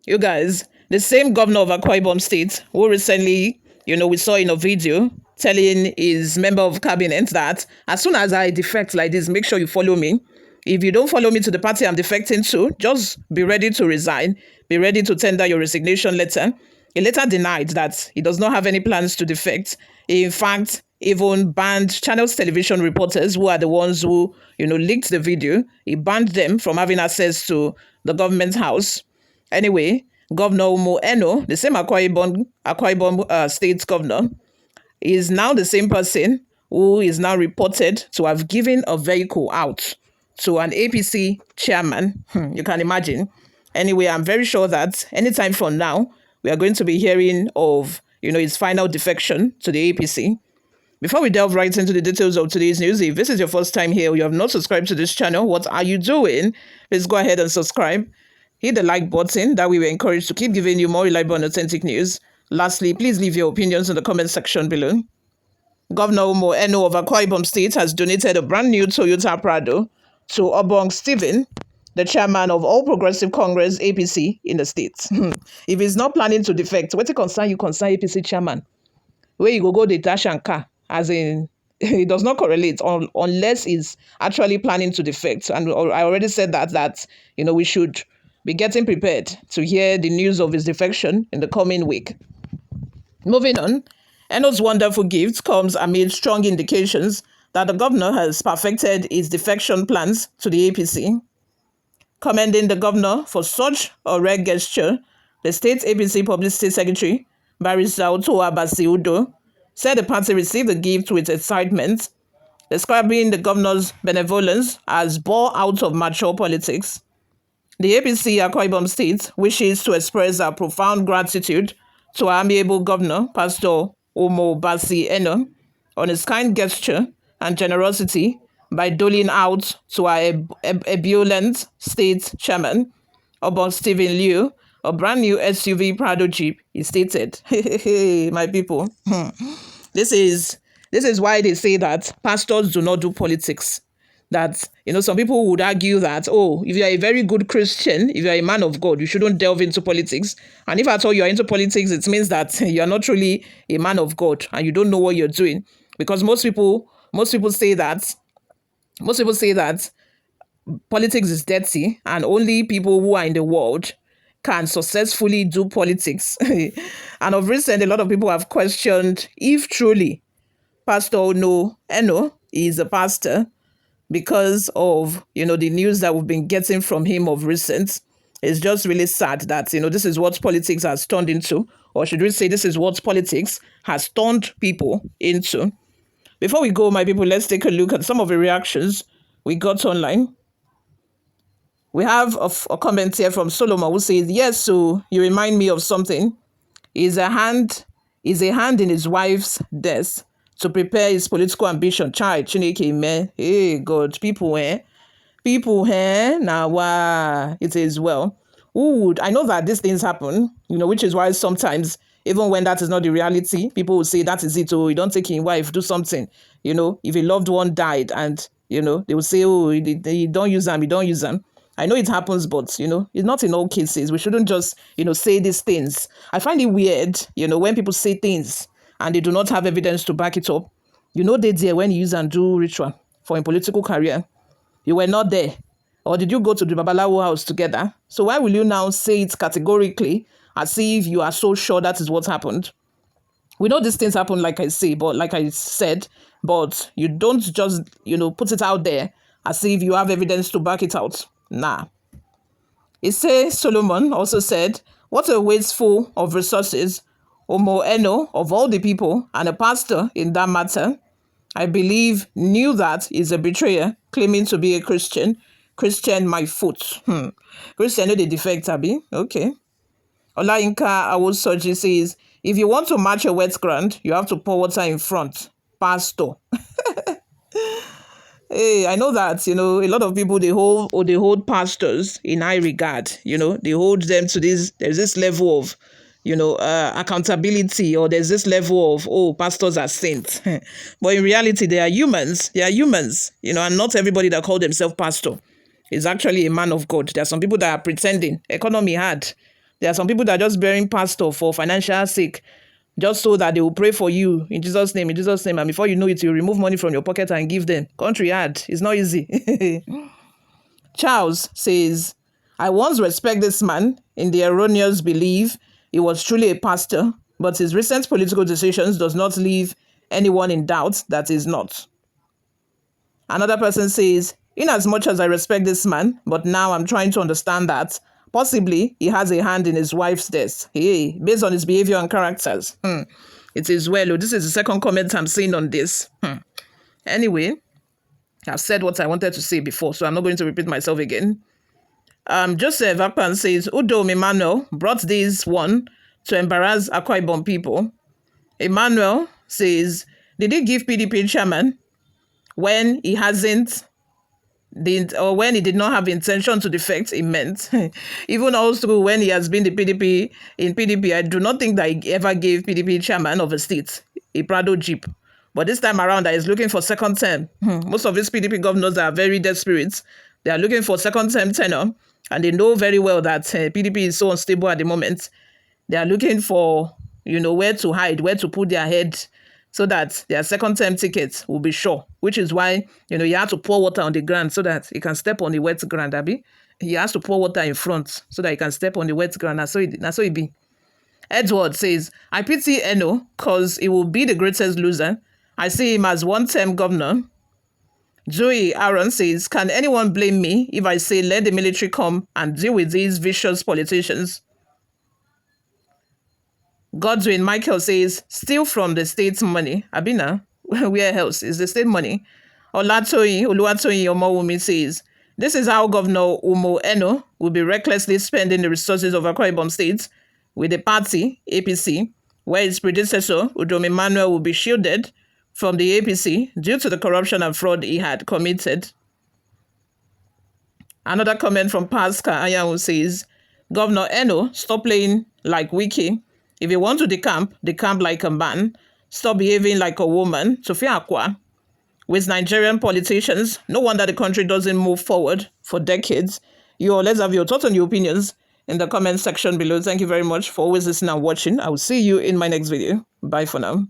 You guys, the same governor of Akwa Ibom State who recently, we saw in a video telling his member of cabinet that as soon as I defect like this, make sure you follow me. If you don't follow me to the party I'm defecting to, just be ready to resign. Be ready to tender your resignation letter. He later denied that he does not have any plans to defect. He, in fact, even banned Channels television reporters who are the ones who, leaked the video. He banned them from having access to the government house. Anyway, Governor Udeh-Okoye, the same Akwa Ibom state governor, is now the same person who is now reported to have given a vehicle out to an APC chairman. You can imagine. Anyway, I'm very sure that anytime from now, we are going to be hearing of, his final defection to the APC. Before we delve right into the details of today's news, if this is your first time here or you have not subscribed to this channel, what are you doing? Please go ahead and subscribe. Hit the like button. That way we're encouraged to keep giving you more reliable and authentic news. Lastly, please leave your opinions in the comment section below. Governor Udeh-Okoye of Akwa Ibom State has donated a brand new Toyota Prado to Obong Stephen, the chairman of All Progressive Congress APC in the state. If he's not planning to defect, what concern APC chairman? Where you go the dash and car, as in it does not correlate unless he's actually planning to defect. And I already said that we should be getting prepared to hear the news of his defection in the coming week. Moving on, Eno's wonderful gift comes amid strong indications that the governor has perfected his defection plans to the APC. Commending the governor for such a rare gesture, the state APC Publicity Secretary, Barrister Udeh-Okoye Udo, said the party received the gift with excitement, describing the governor's benevolence as born out of mature politics. The APC Akwa Ibom State wishes to express our profound gratitude to our amiable governor, Pastor Eno, on his kind gesture and generosity by doling out to our ebullient state chairman, Obong Stephen Liu, a brand new SUV Prado Jeep, he stated. My people, this is why they say that pastors do not do politics. That, some people would argue that, if you're a very good Christian, if you're a man of God, you shouldn't delve into politics. And if at all you're into politics, it means that you're not really a man of God and you don't know what you're doing. Because most people say that politics is dirty and only people who are in the world can successfully do politics. And of recent, a lot of people have questioned if truly Pastor Eno is a pastor, because of, the news that we've been getting from him of recent. It's just really sad that, this is what politics has turned into, or should we say this is what politics has turned people into. Before we go, my people, let's take a look at some of the reactions we got online. We have a comment here from Solomon who says, yes, so you remind me of something. Is a hand in his wife's desk to prepare his political ambition. Child, Chineke, man. Hey, God, people, now, it is well. I know that these things happen, which is why sometimes, even when that is not the reality, people will say that is it. Oh, you don't take your wife, do something. If a loved one died and, they will say, oh, you don't use them, you don't use them. I know it happens, but, it's not in all cases. We shouldn't just, say these things. I find it weird, when people say things and they do not have evidence to back it up. They there when you use and do ritual for a political career. You were not there. Or did you go to the Babalawo house together? So why will you now say it categorically as if you are so sure that is what happened? We know these things happen, like I said, but you don't just, put it out there as if you have evidence to back it out. Nah. Solomon also said, what a wasteful of resources Eno, of all the people, and a pastor in that matter, I believe, knew that he's a betrayer, claiming to be a Christian. Christian, my foot. Christian, no, the defect, Abi. Okay. Olayinka Awosoji says, if you want to match a wet ground, you have to pour water in front. Pastor. Hey, I know that, a lot of people, they hold pastors in high regard. They hold them to there's this level of, accountability, or there's this level of, pastors are saints. But in reality, they are humans. And not everybody that call themselves pastor is actually a man of God. There are some people that are pretending. Economy hard. There are some people that are just bearing pastor for financial sake, just so that they will pray for you in Jesus' name, and before you know it, you remove money from your pocket and give them. Country hard. It's not easy. Charles says, I once respect this man in the erroneous belief he was truly a pastor, but his recent political decisions does not leave anyone in doubt that he's not. Another person says, in as much as I respect this man, but now I'm trying to understand that possibly he has a hand in his wife's death. Hey, based on his behavior and characters. It is well. This is the second comment I'm seeing on this. Anyway, I've said what I wanted to say before, so I'm not going to repeat myself again. Joseph Akpan says, Udo Emmanuel brought this one to embarrass Akwa Ibom people. Emmanuel says, did he give PDP chairman when he hasn't, or when he did not have intention to defect, he meant. Even also when he has been the PDP, in PDP, I do not think that he ever gave PDP chairman of a state a Prado Jeep. But this time around, that is looking for second term. Most of these PDP governors are very desperate. They are looking for second term tenure, and they know very well that PDP is so unstable at the moment. They are looking for, where to hide, where to put their head, so that their second term tickets will be sure. Which is why, you have to pour water on the ground so that you can step on the wet ground, Abi. He has to pour water in front so that you can step on the wet ground. That's so it be. Edward says, I pity Eno because he will be the greatest loser. I see him as one-term governor. Joey Aaron says, can anyone blame me if I say let the military come and deal with these vicious politicians? Godwin Michael says, steal from the state's money. Abina, where else is the state money? Oluwatoyin Omowumi says, this is how Governor Umo Eno will be recklessly spending the resources of Akwa Ibom State with the party, APC, where his predecessor, Udom Emmanuel, will be shielded from the APC due to the corruption and fraud he had committed. Another comment from Pascal Anyanwu says, Governor Eno, stop playing like Wiki. If you want to decamp like a man. Stop behaving like a woman. Sofia Akwa. With Nigerian politicians, no wonder the country doesn't move forward for decades. Let's have your thoughts and your opinions in the comment section below. Thank you very much for always listening and watching. I will see you in my next video. Bye for now.